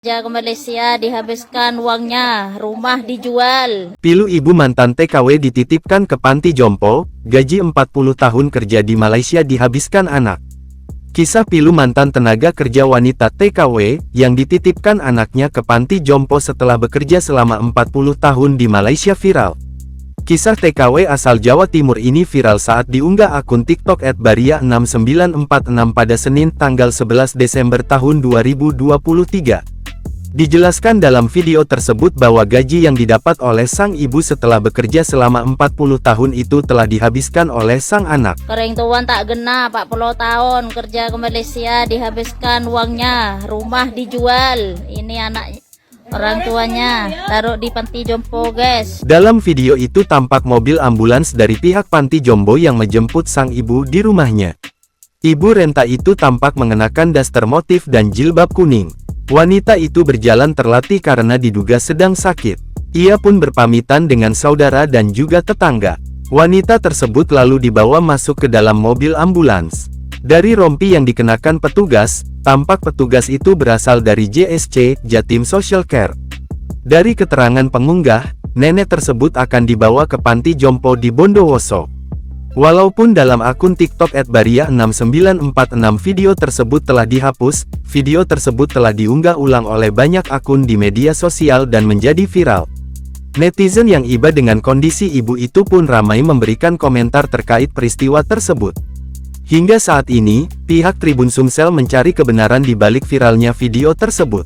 Kerja ke Malaysia dihabiskan uangnya, rumah dijual. Pilu ibu mantan TKW dititipkan ke panti jompo, gaji 40 tahun kerja di Malaysia dihabiskan anak. Kisah pilu mantan tenaga kerja wanita TKW, yang dititipkan anaknya ke panti jompo setelah bekerja selama 40 tahun di Malaysia viral. Kisah TKW asal Jawa Timur ini viral saat diunggah akun TikTok @baria6946 pada Senin tanggal 11 Desember tahun 2023. Dijelaskan dalam video tersebut bahwa gaji yang didapat oleh sang ibu setelah bekerja selama 40 tahun itu telah dihabiskan oleh sang anak. Kering tuan tak genap 40 tahun kerja ke Malaysia dihabiskan uangnya, rumah dijual. Ini anak orang tuanya taruh di panti jompo, guys. Dalam video itu tampak mobil ambulans dari pihak panti jompo yang menjemput sang ibu di rumahnya. Ibu renta itu tampak mengenakan daster motif dan jilbab kuning. Wanita itu berjalan terlatih karena diduga sedang sakit. Ia pun berpamitan dengan saudara dan juga tetangga. Wanita tersebut lalu dibawa masuk ke dalam mobil ambulans. Dari rompi yang dikenakan petugas, tampak petugas itu berasal dari JSC, Jatim Social Care. Dari keterangan pengunggah, nenek tersebut akan dibawa ke panti jompo di Bondowoso. Walaupun dalam akun TikTok @baria6946 video tersebut telah dihapus, video tersebut telah diunggah ulang oleh banyak akun di media sosial dan menjadi viral. Netizen yang iba dengan kondisi ibu itu pun ramai memberikan komentar terkait peristiwa tersebut. Hingga saat ini, pihak Tribun Sumsel mencari kebenaran di balik viralnya video tersebut.